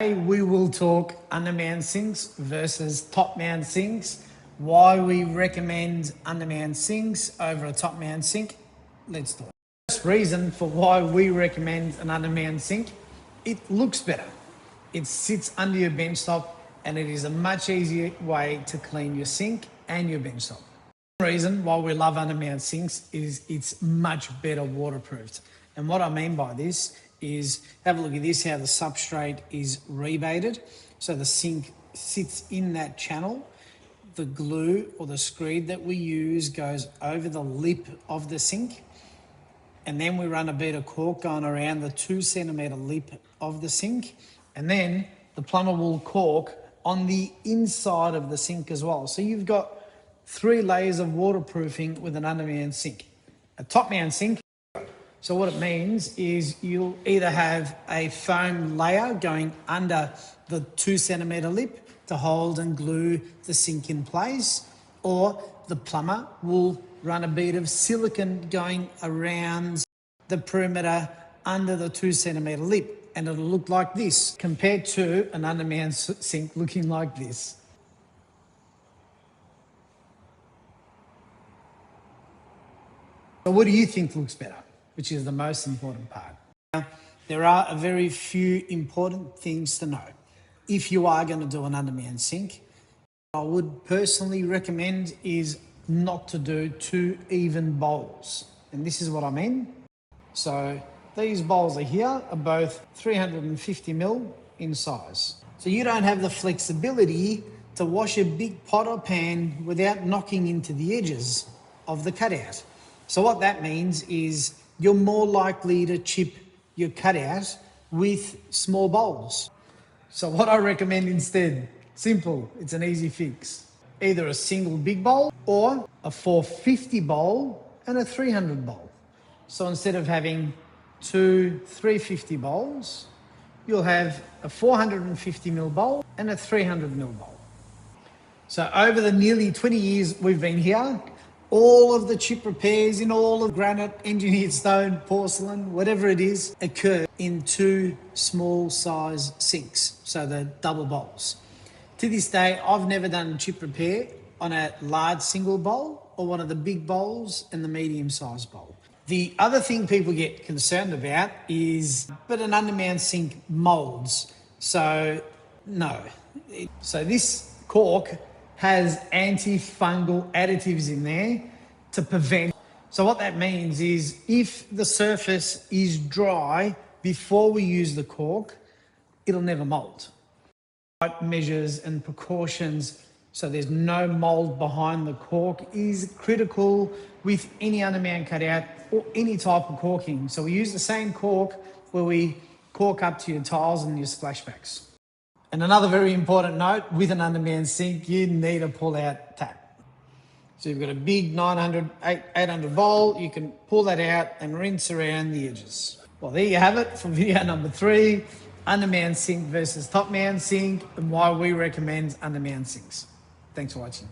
Today we will talk Undermount sinks versus Topmount sinks, why we recommend Undermount sinks over a Topmount sink. Let's talk. First reason for why we recommend an Undermount sink, it looks better. It sits under your bench top and it is a much easier way to clean your sink and your bench top. The reason why we love Undermount sinks is it's much better waterproofed. And what I mean by this is, have a look at this, how the substrate is rebated. So the sink sits in that channel. The glue or the screed that we use goes over the lip of the sink. And then we run a bead of cork going around the 2 centimetre lip of the sink. And then the plumber will cork on the inside of the sink as well. So you've got 3 layers of waterproofing with an Undermount sink. A Topmount sink, so what it means is you'll either have a foam layer going under the 2 centimetre lip to hold and glue the sink in place, or the plumber will run a bead of silicone going around the perimeter under the 2 centimetre lip, and it'll look like this compared to an Undermount sink looking like this. So what do you think looks better? Which is the most important part. Now, there are a very few important things to know. If you are going to do an Undermount sink, what I would personally recommend is not to do 2 even bowls. And this is what I mean. So these bowls are here are both 350 ml in size. So you don't have the flexibility to wash a big pot or pan without knocking into the edges of the cutout. So what that means is you're more likely to chip your cutout with small bowls. So what I recommend instead, simple, it's an easy fix. Either a single big bowl or a 450 bowl and a 300 bowl. So instead of having 2 350 bowls, you'll have a 450 ml bowl and a 300 ml bowl. So over the nearly 20 years we've been here, all of the chip repairs in all of granite, engineered stone, porcelain, whatever it is, occur in 2 small size sinks, so the double bowls. To this day, I've never done chip repair on a large single bowl or one of the big bowls and the medium sized bowl. The other thing people get concerned about is, but an Undermount sink molds. So no. So this cork has antifungal additives in there to prevent. So what that means is if the surface is dry before we use the cork, it'll never mold. Measures and precautions so there's no mold behind the cork is critical with any Undermount cutout or any type of corking. So we use the same cork where we cork up to your tiles and your splashbacks. And another very important note, with an Undermount sink, you need a pull-out tap. So you've got a big 800 bowl, you can pull that out and rinse around the edges. Well, there you have it for video number 3, Undermount sink versus Topmount sink, and why we recommend Undermount sinks. Thanks for watching.